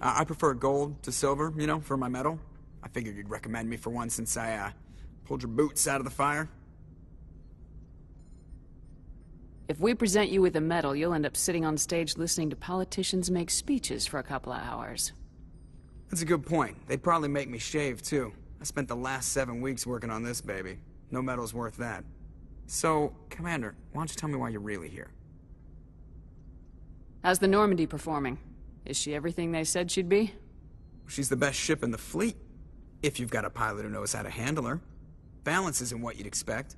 I prefer gold to silver, you know, for my medal. I figured you'd recommend me for one since I, pulled your boots out of the fire. If we present you with a medal, you'll end up sitting on stage listening to politicians make speeches for a couple of hours. That's a good point. They'd probably make me shave, too. I spent the last 7 weeks working on this baby. No medal's worth that. So, Commander, why don't you tell me why you're really here? How's the Normandy performing? Is she everything they said she'd be? She's the best ship in the fleet. If you've got a pilot who knows how to handle her. Balance isn't what you'd expect.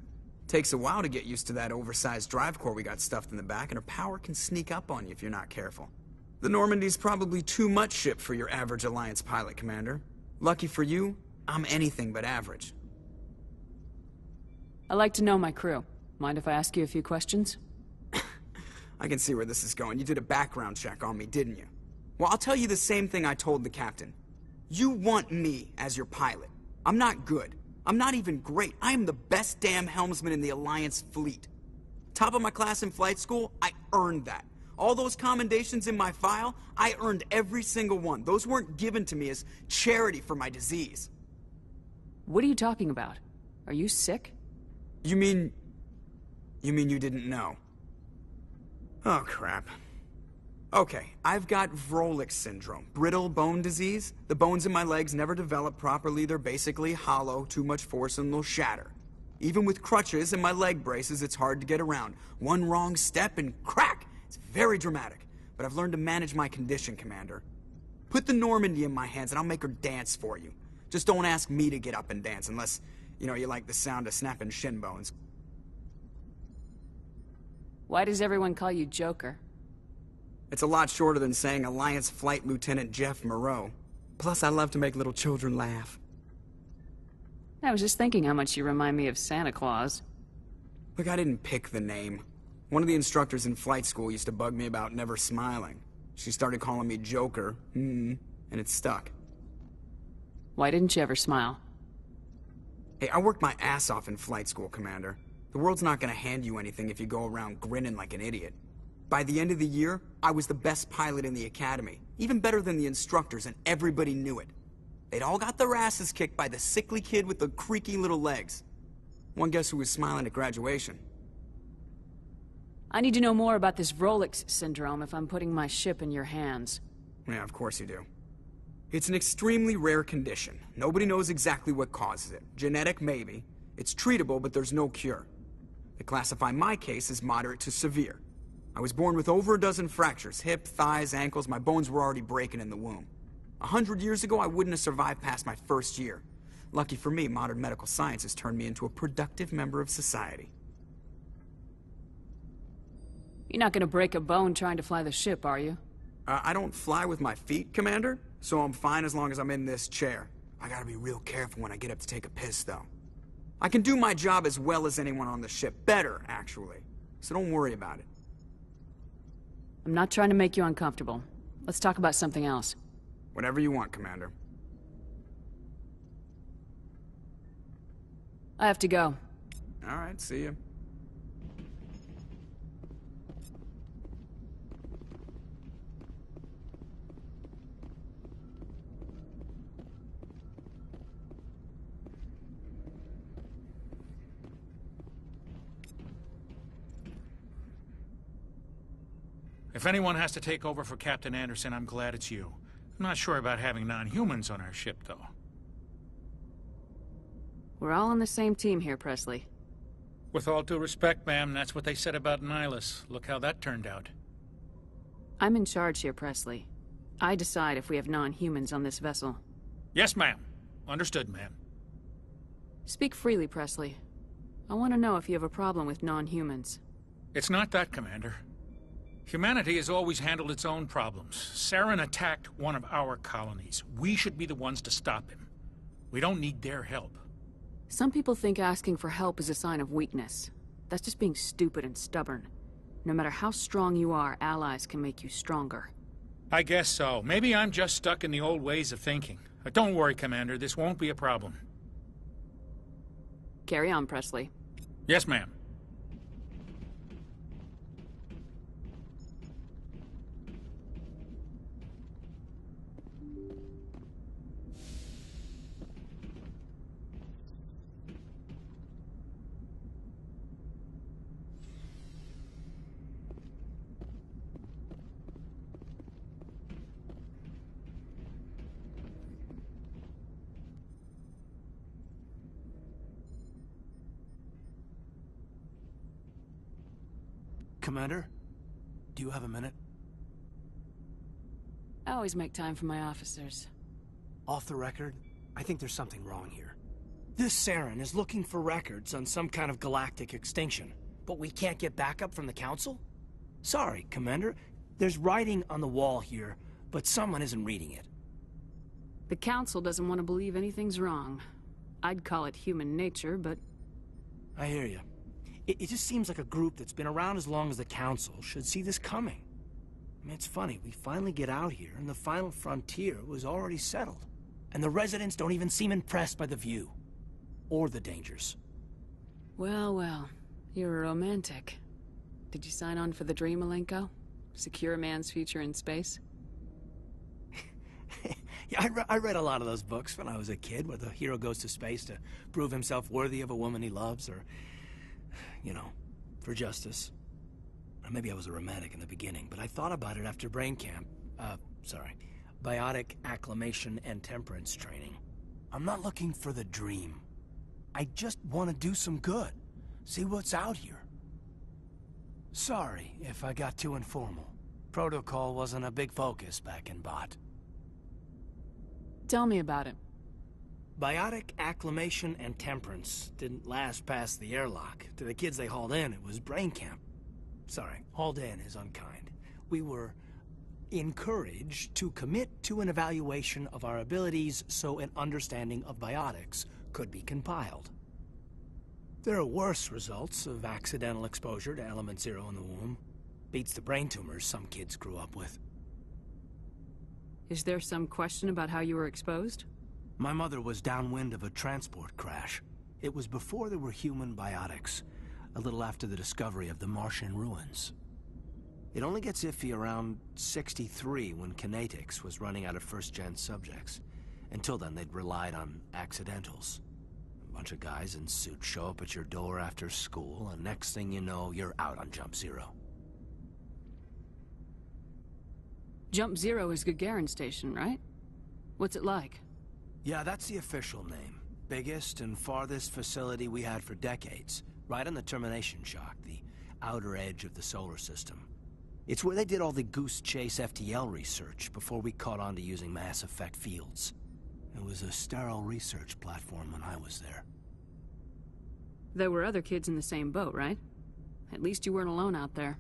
Takes a while to get used to that oversized drive core we got stuffed in the back, and her power can sneak up on you if you're not careful. The Normandy's probably too much ship for your average Alliance pilot, Commander. Lucky for you, I'm anything but average. I like to know my crew. Mind if I ask you a few questions? I can see where this is going. You did a background check on me, didn't you? Well, I'll tell you the same thing I told the captain. You want me as your pilot. I'm not good. I'm not even great. I am the best damn helmsman in the Alliance fleet. Top of my class in flight school, I earned that. All those commendations in my file, I earned every single one. Those weren't given to me as charity for my disease. What are you talking about? Are you sick? You mean you didn't know? Oh, crap. Okay, I've got Vrolik syndrome, brittle bone disease. The bones in my legs never develop properly. They're basically hollow, too much force and they'll shatter. Even with crutches and my leg braces, it's hard to get around. One wrong step and crack! It's very dramatic, but I've learned to manage my condition, Commander. Put the Normandy in my hands and I'll make her dance for you. Just don't ask me to get up and dance unless, you know, you like the sound of snapping shin bones. Why does everyone call you Joker? It's a lot shorter than saying Alliance Flight Lieutenant Jeff Moreau. Plus, I love to make little children laugh. I was just thinking how much you remind me of Santa Claus. Look, I didn't pick the name. One of the instructors in flight school used to bug me about never smiling. She started calling me Joker, and it stuck. Why didn't you ever smile? Hey, I worked my ass off in flight school, Commander. The world's not gonna hand you anything if you go around grinning like an idiot. By the end of the year, I was the best pilot in the academy, even better than the instructors, and everybody knew it. They'd all got their asses kicked by the sickly kid with the creaky little legs. One guess who was smiling at graduation? I need to know more about this Vrolik syndrome if I'm putting my ship in your hands. Yeah, of course you do. It's an extremely rare condition. Nobody knows exactly what causes it. Genetic, maybe. It's treatable, but there's no cure. They classify my case as moderate to severe. I was born with over a dozen fractures, hip, thighs, ankles. My bones were already breaking in the womb. 100 years ago, I wouldn't have survived past my first year. Lucky for me, modern medical science has turned me into a productive member of society. You're not gonna break a bone trying to fly the ship, are you? I don't fly with my feet, Commander, so I'm fine as long as I'm in this chair. I gotta be real careful when I get up to take a piss, though. I can do my job as well as anyone on the ship. Better, actually. So don't worry about it. I'm not trying to make you uncomfortable. Let's talk about something else. Whatever you want, Commander. I have to go. All right, see ya. If anyone has to take over for Captain Anderson, I'm glad it's you. I'm not sure about having non-humans on our ship, though. We're all on the same team here, Presley. With all due respect, ma'am, that's what they said about Nihilus. Look how that turned out. I'm in charge here, Presley. I decide if we have non-humans on this vessel. Yes, ma'am. Understood, ma'am. Speak freely, Presley. I want to know if you have a problem with non-humans. It's not that, Commander. Humanity has always handled its own problems. Saren attacked one of our colonies. We should be the ones to stop him. We don't need their help. Some people think asking for help is a sign of weakness. That's just being stupid and stubborn. No matter how strong you are, allies can make you stronger. I guess so. Maybe I'm just stuck in the old ways of thinking. But don't worry, Commander. This won't be a problem. Carry on, Presley. Yes, ma'am. Commander, do you have a minute? I always make time for my officers. Off the record, I think there's something wrong here. This Saren is looking for records on some kind of galactic extinction, but we can't get backup from the Council? Sorry, Commander. There's writing on the wall here, but someone isn't reading it. The Council doesn't want to believe anything's wrong. I'd call it human nature, but... I hear you. It just seems like a group that's been around as long as the Council should see this coming. I mean, it's funny, we finally get out here, and the final frontier was already settled. And the residents don't even seem impressed by the view. Or the dangers. Well, well. You're a romantic. Did you sign on for the dream, Malenko? Secure a man's future in space? Yeah, I read a lot of those books when I was a kid, where the hero goes to space to prove himself worthy of a woman he loves, or, you know, for justice. Or maybe I was a romantic in the beginning, but I thought about it after brain camp. Biotic acclimation and temperance training. I'm not looking for the dream. I just want to do some good. See what's out here. Sorry if I got too informal. Protocol wasn't a big focus back in Bot. Tell me about it. Biotic acclimation and temperance didn't last past the airlock. To the kids they hauled in, it was brain camp. Sorry, hauled in is unkind. We were encouraged to commit to an evaluation of our abilities so an understanding of biotics could be compiled. There are worse results of accidental exposure to Element Zero in the womb. Beats the brain tumors some kids grew up with. Is there some question about how you were exposed? My mother was downwind of a transport crash. It was before there were human biotics, a little after the discovery of the Martian ruins. It only gets iffy around 63 when Kinetics was running out of first-gen subjects. Until then, they'd relied on accidentals. A bunch of guys in suits show up at your door after school, and next thing you know, you're out on Jump Zero. Jump Zero is Gagarin Station, right? What's it like? Yeah, that's the official name. Biggest and farthest facility we had for decades. Right on the termination shock, the outer edge of the solar system. It's where they did all the Goose Chase FTL research before we caught on to using mass effect fields. It was a sterile research platform when I was there. There were other kids in the same boat, right? At least you weren't alone out there.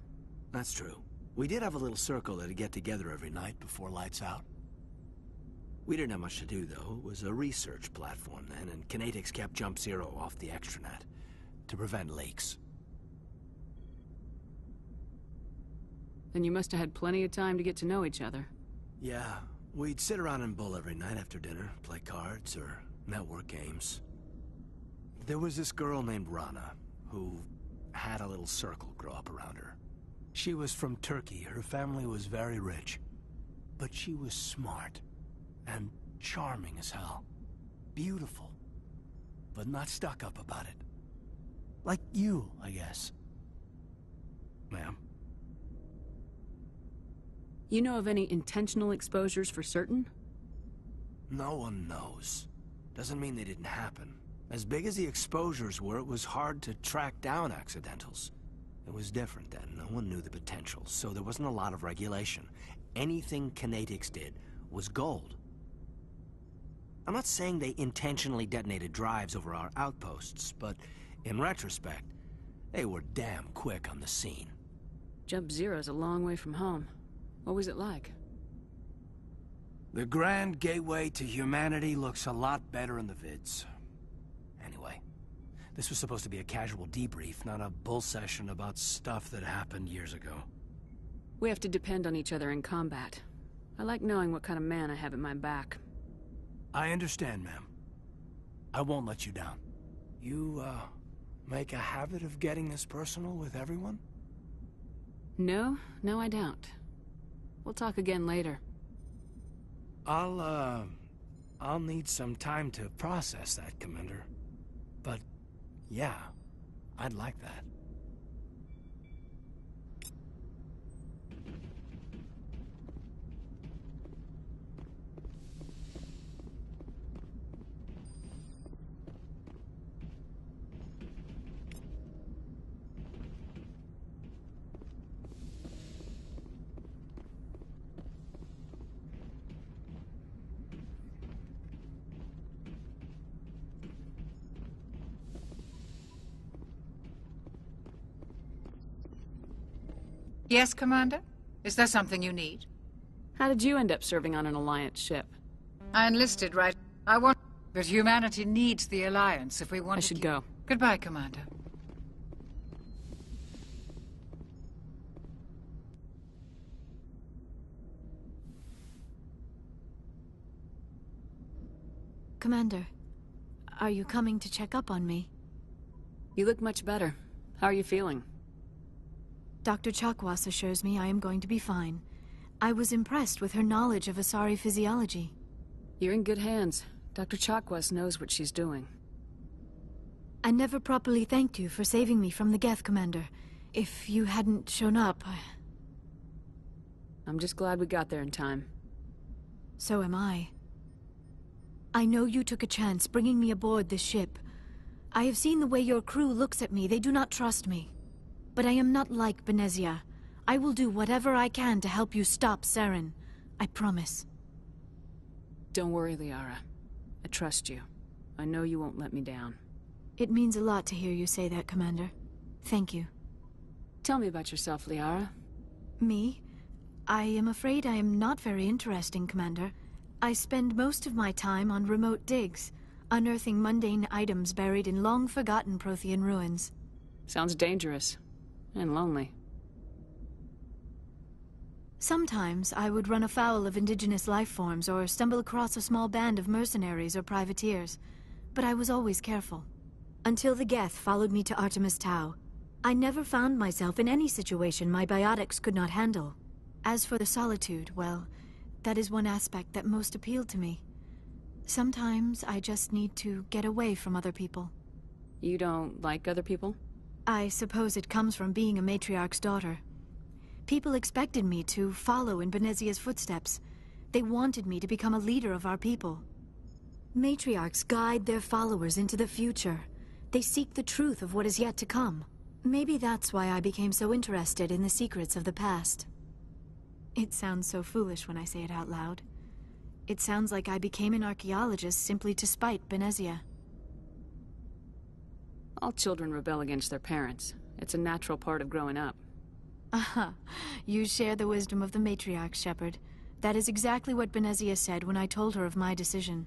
That's true. We did have a little circle that'd get together every night before lights out. We didn't have much to do, though. It was a research platform then, and Kinetics kept Jump Zero off the extranet to prevent leaks. Then you must have had plenty of time to get to know each other. Yeah, we'd sit around and bull every night after dinner, play cards or network games. There was this girl named Rana, who had a little circle grow up around her. She was from Turkey. Her family was very rich. But she was smart and charming as hell. Beautiful, but not stuck up about it. Like you, I guess. Ma'am? You know of any intentional exposures for certain? No one knows. Doesn't mean they didn't happen. As big as the exposures were, it was hard to track down accidentals. It was different then. No one knew the potential, so there wasn't a lot of regulation. Anything Kinetics did was gold. I'm not saying they intentionally detonated drives over our outposts, but in retrospect, they were damn quick on the scene. Jump Zero's a long way from home. What was it like? The grand gateway to humanity looks a lot better in the vids. Anyway, this was supposed to be a casual debrief, not a bull session about stuff that happened years ago. We have to depend on each other in combat. I like knowing what kind of man I have at my back. I understand, ma'am. I won't let you down. You, make a habit of getting this personal with everyone? No, I don't. We'll talk again later. I'll need some time to process that, Commander. But, yeah, I'd like that. Yes, Commander? Is there something you need? How did you end up serving on an Alliance ship? I enlisted, right? I want... But humanity needs the Alliance if we want I to should keep... go. Goodbye, Commander. Commander, are you coming to check up on me? You look much better. How are you feeling? Dr. Chakwas assures me I am going to be fine. I was impressed with her knowledge of Asari physiology. You're in good hands. Dr. Chakwas knows what she's doing. I never properly thanked you for saving me from the Geth, Commander. If you hadn't shown up, I'm just glad we got there in time. So am I. I know you took a chance bringing me aboard this ship. I have seen the way your crew looks at me. They do not trust me. But I am not like Benezia. I will do whatever I can to help you stop Saren. I promise. Don't worry, Liara. I trust you. I know you won't let me down. It means a lot to hear you say that, Commander. Thank you. Tell me about yourself, Liara. Me? I am afraid I am not very interesting, Commander. I spend most of my time on remote digs, unearthing mundane items buried in long-forgotten Prothean ruins. Sounds dangerous. And lonely. Sometimes I would run afoul of indigenous life forms or stumble across a small band of mercenaries or privateers, but I was always careful. Until the Geth followed me to Artemis Tau, I never found myself in any situation my biotics could not handle. As for the solitude, well, that is one aspect that most appealed to me. Sometimes I just need to get away from other people. You don't like other people? I suppose it comes from being a matriarch's daughter. People expected me to follow in Benezia's footsteps. They wanted me to become a leader of our people. Matriarchs guide their followers into the future. They seek the truth of what is yet to come. Maybe that's why I became so interested in the secrets of the past. It sounds so foolish when I say it out loud. It sounds like I became an archaeologist simply to spite Benezia. All children rebel against their parents. It's a natural part of growing up. Aha, you share the wisdom of the matriarch, Shepard. That is exactly what Benezia said when I told her of my decision.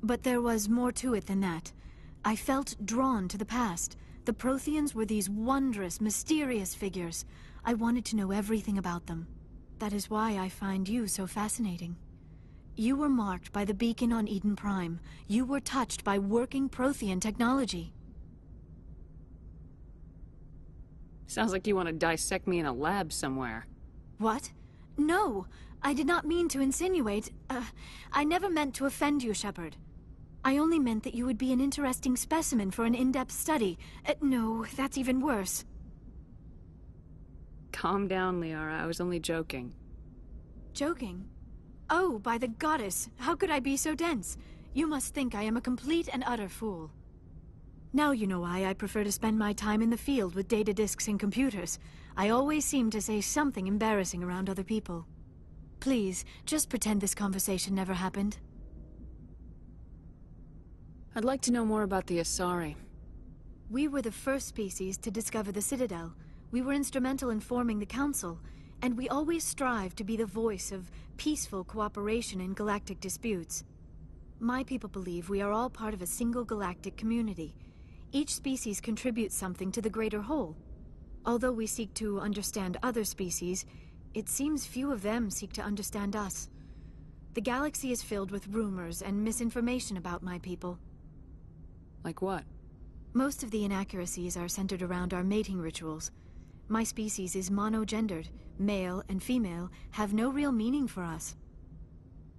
But there was more to it than that. I felt drawn to the past. The Protheans were these wondrous, mysterious figures. I wanted to know everything about them. That is why I find you so fascinating. You were marked by the beacon on Eden Prime. You were touched by working Prothean technology. Sounds like you want to dissect me in a lab somewhere. What? No! I did not mean to insinuate. I never meant to offend you, Shepard. I only meant that you would be an interesting specimen for an in-depth study. No, that's even worse. Calm down, Liara. I was only joking. Joking? Oh, by the goddess, how could I be so dense? You must think I am a complete and utter fool. Now you know why I prefer to spend my time in the field with data disks and computers. I always seem to say something embarrassing around other people. Please, just pretend this conversation never happened. I'd like to know more about the Asari. We were the first species to discover the Citadel. We were instrumental in forming the Council, and we always strive to be the voice of peaceful cooperation in galactic disputes. My people believe we are all part of a single galactic community. Each species contributes something to the greater whole. Although we seek to understand other species, it seems few of them seek to understand us. The galaxy is filled with rumors and misinformation about my people. Like what? Most of the inaccuracies are centered around our mating rituals. My species is monogendered. Male and female have no real meaning for us.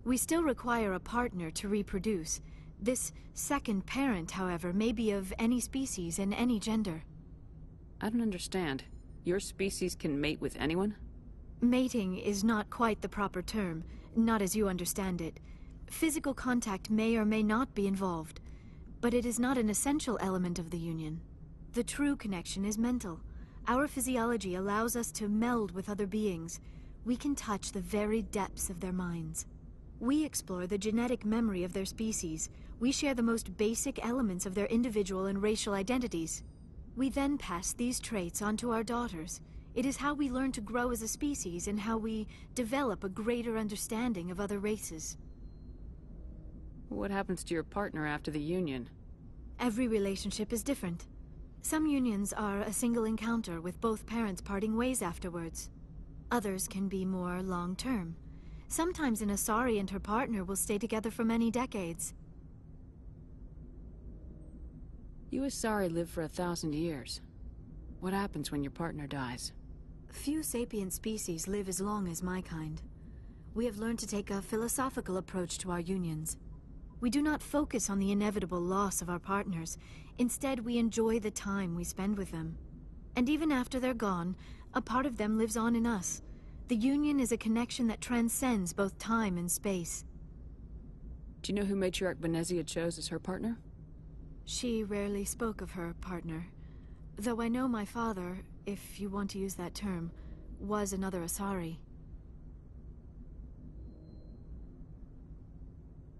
We still require a partner to reproduce. This second parent, however, may be of any species and any gender. I don't understand. Your species can mate with anyone? Mating is not quite the proper term, not as you understand it. Physical contact may or may not be involved, but it is not an essential element of the union. The true connection is mental. Our physiology allows us to meld with other beings. We can touch the very depths of their minds. We explore the genetic memory of their species. We share the most basic elements of their individual and racial identities. We then pass these traits on to our daughters. It is how we learn to grow as a species and how we develop a greater understanding of other races. What happens to your partner after the union? Every relationship is different. Some unions are a single encounter with both parents parting ways afterwards. Others can be more long-term. Sometimes an Asari and her partner will stay together for many decades. You Asari live for 1,000 years. What happens when your partner dies? Few sapient species live as long as my kind. We have learned to take a philosophical approach to our unions. We do not focus on the inevitable loss of our partners. Instead, we enjoy the time we spend with them. And even after they're gone, a part of them lives on in us. The union is a connection that transcends both time and space. Do you know who Matriarch Benezia chose as her partner? She rarely spoke of her partner. Though I know my father, if you want to use that term, was another Asari.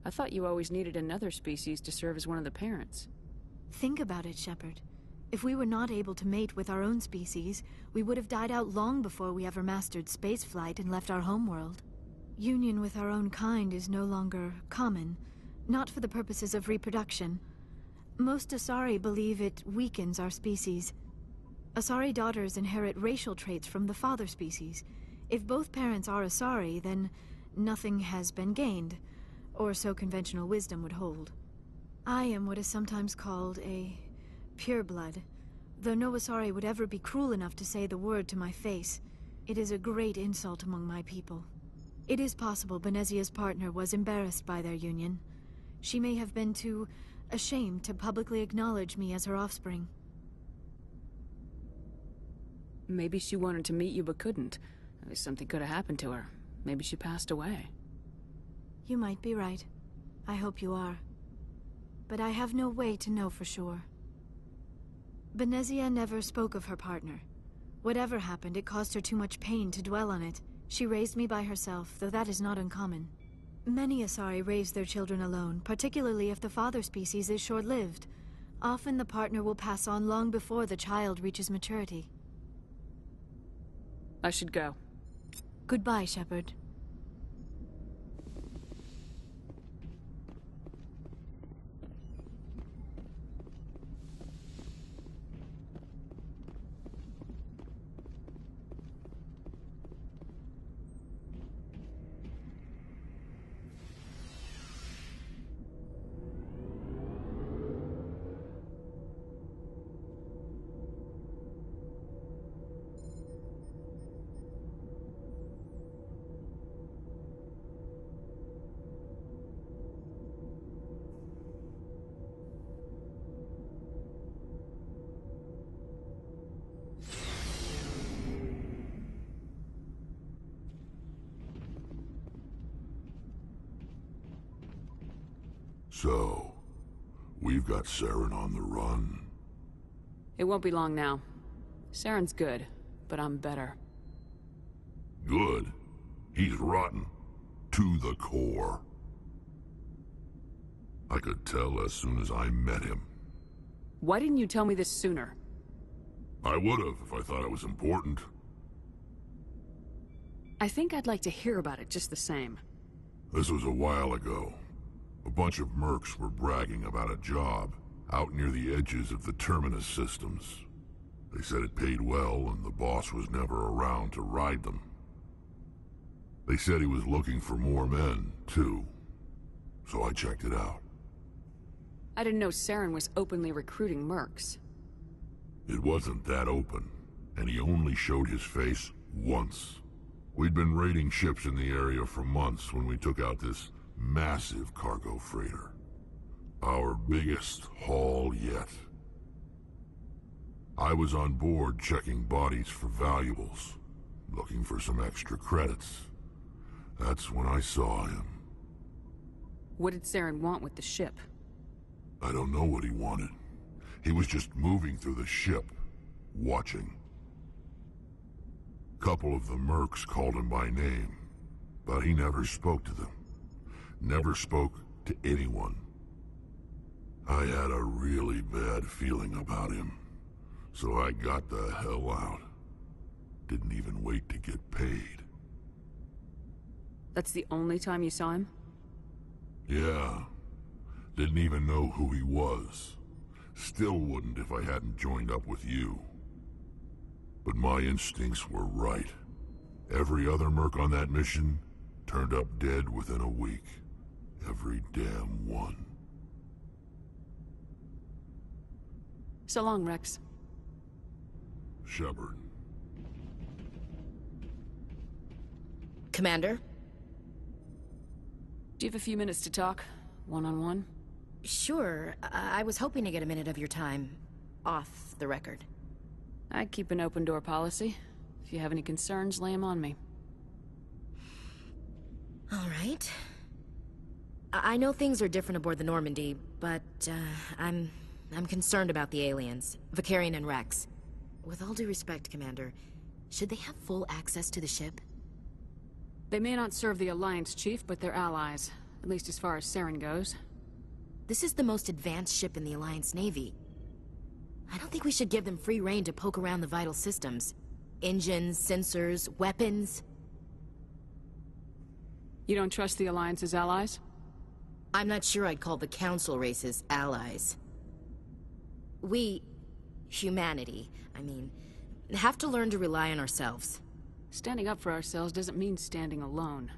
I thought you always needed another species to serve as one of the parents. Think about it, Shepard. If we were not able to mate with our own species, we would have died out long before we ever mastered spaceflight and left our homeworld. Union with our own kind is no longer common, not for the purposes of reproduction. Most Asari believe it weakens our species. Asari daughters inherit racial traits from the father species. If both parents are Asari, then nothing has been gained, or so conventional wisdom would hold. I am what is sometimes called a pureblood, though no Asari would ever be cruel enough to say the word to my face. It is a great insult among my people. It is possible Benezia's partner was embarrassed by their union. She may have been too ashamed to publicly acknowledge me as her offspring. Maybe she wanted to meet you but couldn't. Something could have happened to her. Maybe she passed away. You might be right. I hope you are. But I have no way to know for sure. Benezia never spoke of her partner. Whatever happened, it caused her too much pain to dwell on it. She raised me by herself, though that is not uncommon. Many Asari raise their children alone, particularly if the father species is short-lived. Often the partner will pass on long before the child reaches maturity. I should go. Goodbye, Shepard. So, we've got Saren on the run. It won't be long now. Saren's good, but I'm better. Good? He's rotten. To the core. I could tell as soon as I met him. Why didn't you tell me this sooner? I would've if I thought it was important. I think I'd like to hear about it just the same. This was a while ago. A bunch of mercs were bragging about a job out near the edges of the Terminus systems. They said it paid well and the boss was never around to ride them. They said he was looking for more men, too. So I checked it out. I didn't know Saren was openly recruiting mercs. It wasn't that open, and he only showed his face once. We'd been raiding ships in the area for months when we took out this massive cargo freighter. Our biggest haul yet. I was on board checking bodies for valuables, looking for some extra credits. That's when I saw him. What did Saren want with the ship? I don't know what he wanted. He was just moving through the ship, watching. Couple of the mercs called him by name, but he never spoke to them. Never spoke to anyone. I had a really bad feeling about him, so I got the hell out. didn't even wait to get paid. That's the only time you saw him? Yeah. Didn't even know who he was. Still wouldn't if I hadn't joined up with you. But my instincts were right. Every other merc on that mission turned up dead within a week. Every damn one. So long, Rex. Shepard. Commander? Do you have a few minutes to talk? One-on-one? Sure. I was hoping to get a minute of your time off the record. I keep an open-door policy. If you have any concerns, lay them on me. All right. I know things are different aboard the Normandy, but I'm concerned about the aliens, Vicarian and Rex. With all due respect, Commander, should they have full access to the ship? They may not serve the Alliance, Chief, but they're allies. At least as far as Saren goes. This is the most advanced ship in the Alliance Navy. I don't think we should give them free rein to poke around the vital systems. Engines, sensors, weapons. You don't trust the Alliance's allies? I'm not sure I'd call the Council races allies. We, humanity, I mean, have to learn to rely on ourselves. Standing up for ourselves doesn't mean standing alone.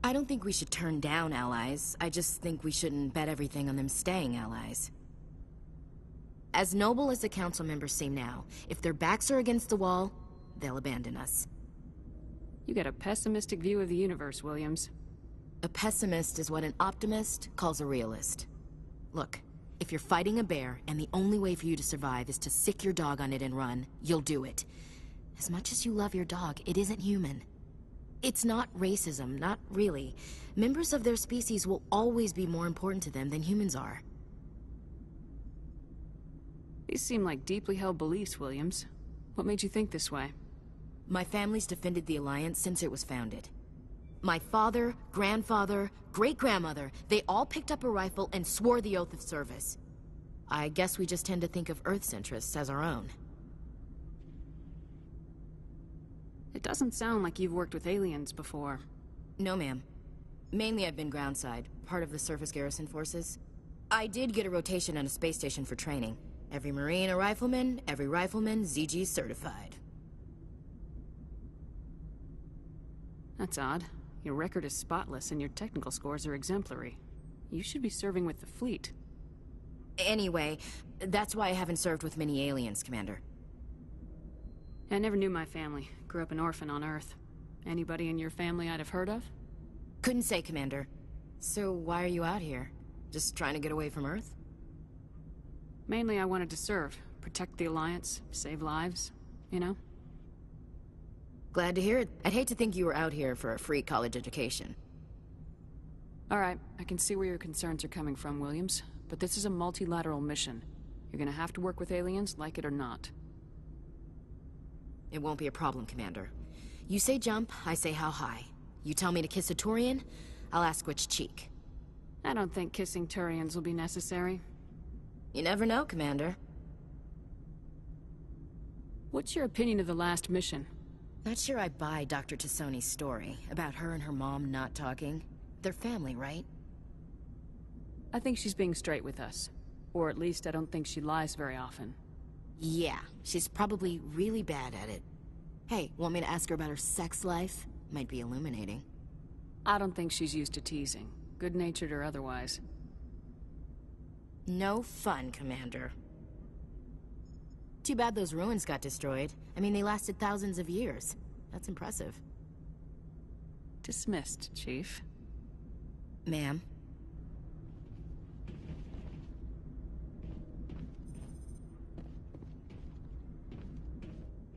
I don't think we should turn down allies. I just think we shouldn't bet everything on them staying allies. As noble as the Council members seem now, if their backs are against the wall, they'll abandon us. You got a pessimistic view of the universe, Williams. A pessimist is what an optimist calls a realist. Look, if you're fighting a bear and the only way for you to survive is to sick your dog on it and run, you'll do it. As much as you love your dog, it isn't human. It's not racism, not really. Members of their species will always be more important to them than humans are. These seem like deeply held beliefs, Williams. What made you think this way? My family's defended the Alliance since it was founded. My father, grandfather, great-grandmother, they all picked up a rifle and swore the oath of service. I guess we just tend to think of Earth's interests as our own. It doesn't sound like you've worked with aliens before. No, ma'am. Mainly I've been groundside, part of the surface garrison forces. I did get a rotation on a space station for training. Every Marine a rifleman, every rifleman ZG certified. That's odd. Your record is spotless and your technical scores are exemplary. You should be serving with the fleet. Anyway, that's why I haven't served with many aliens, Commander. I never knew my family. Grew up an orphan on Earth. Anybody in your family I'd have heard of? Couldn't say, Commander. So why are you out here? Just trying to get away from Earth? Mainly I wanted to serve. Protect the Alliance, save lives, you know? Glad to hear it. I'd hate to think you were out here for a free college education. Alright, I can see where your concerns are coming from, Williams. But this is a multilateral mission. You're gonna have to work with aliens, like it or not. It won't be a problem, Commander. You say jump, I say how high. You tell me to kiss a Turian, I'll ask which cheek. I don't think kissing Turians will be necessary. You never know, Commander. What's your opinion of the last mission? Not sure I buy Dr. Tassoni's story about her and her mom not talking. They're family, right? I think she's being straight with us. Or at least I don't think she lies very often. Yeah, she's probably really bad at it. Hey, want me to ask her about her sex life? Might be illuminating. I don't think she's used to teasing, good-natured or otherwise. No fun, Commander. Too bad those ruins got destroyed. I mean, they lasted thousands of years. That's impressive. Dismissed, Chief. Ma'am.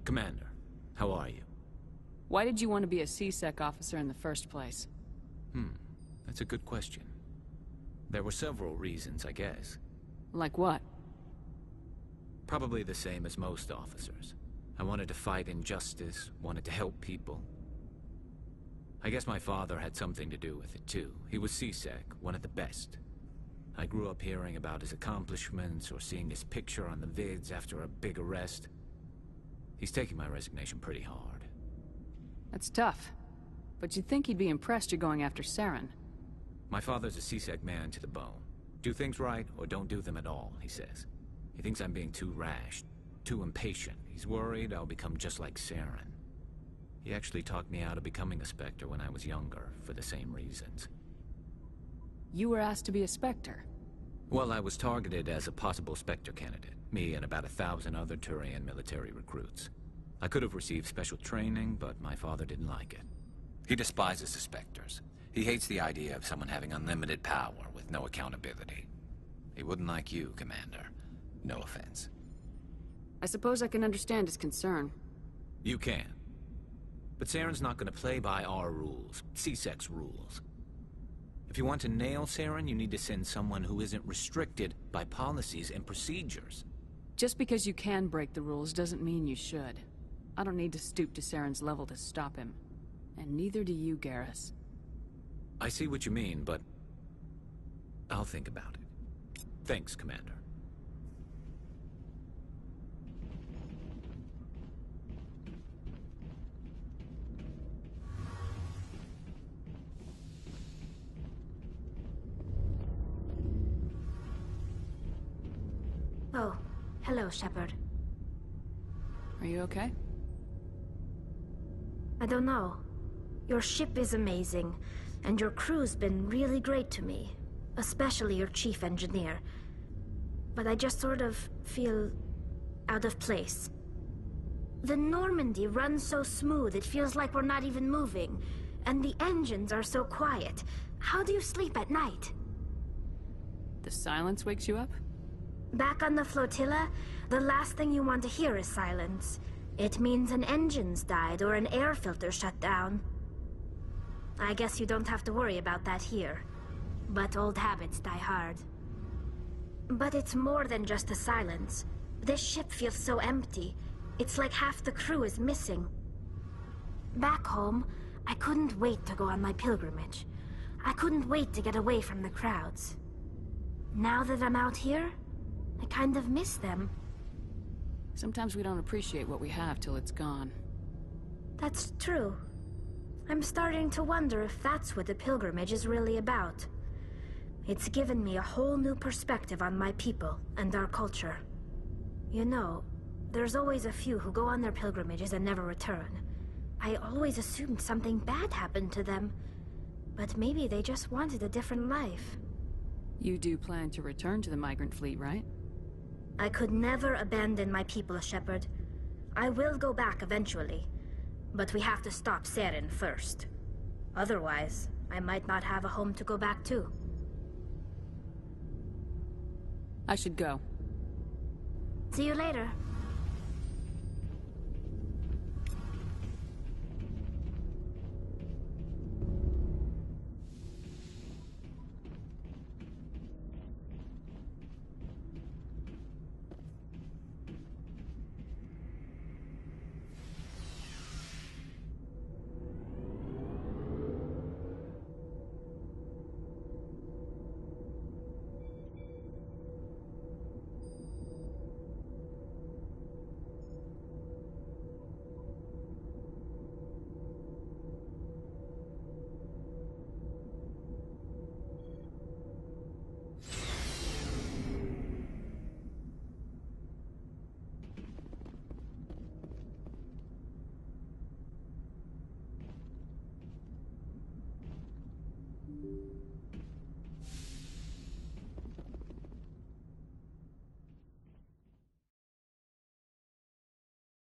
Commander, how are you? Why did you want to be a CSEC officer in the first place? That's a good question. There were several reasons, I guess. Like what? Probably the same as most officers. I wanted to fight injustice, wanted to help people. I guess my father had something to do with it too. He was CSEC, one of the best. I grew up hearing about his accomplishments or seeing his picture on the vids after a big arrest. He's taking my resignation pretty hard. That's tough. But you'd think he'd be impressed you're going after Saren. My father's a seasick man to the bone. Do things right, or don't do them at all, he says. He thinks I'm being too rash, too impatient. He's worried I'll become just like Saren. He actually talked me out of becoming a Spectre when I was younger, for the same reasons. You were asked to be a Spectre? Well, I was targeted as a possible Spectre candidate. Me and about 1,000 other Turian military recruits. I could have received special training, but my father didn't like it. He despises the Spectres. He hates the idea of someone having unlimited power with no accountability. He wouldn't like you, Commander. No offense. I suppose I can understand his concern. You can. But Saren's not going to play by our rules, C-Sec's rules. If you want to nail Saren, you need to send someone who isn't restricted by policies and procedures. Just because you can break the rules doesn't mean you should. I don't need to stoop to Saren's level to stop him. And neither do you, Garrus. I see what you mean, but I'll think about it. Thanks, Commander. Oh, hello, Shepard. Are you okay? I don't know. Your ship is amazing, and your crew's been really great to me. Especially your chief engineer. But I just sort of feel out of place. The Normandy runs so smooth it feels like we're not even moving. And the engines are so quiet. How do you sleep at night? The silence wakes you up? Back on the flotilla, the last thing you want to hear is silence. It means an engine's died or an air filter shut down. I guess you don't have to worry about that here. But old habits die hard. But it's more than just the silence. This ship feels so empty. It's like half the crew is missing. Back home, I couldn't wait to go on my pilgrimage. I couldn't wait to get away from the crowds. Now that I'm out here, I kind of miss them. Sometimes we don't appreciate what we have till it's gone. That's true. I'm starting to wonder if that's what the pilgrimage is really about. It's given me a whole new perspective on my people and our culture. You know, there's always a few who go on their pilgrimages and never return. I always assumed something bad happened to them. But maybe they just wanted a different life. You do plan to return to the migrant fleet, right? I could never abandon my people, Shepard. I will go back eventually. But we have to stop Saren first. Otherwise, I might not have a home to go back to. I should go. See you later.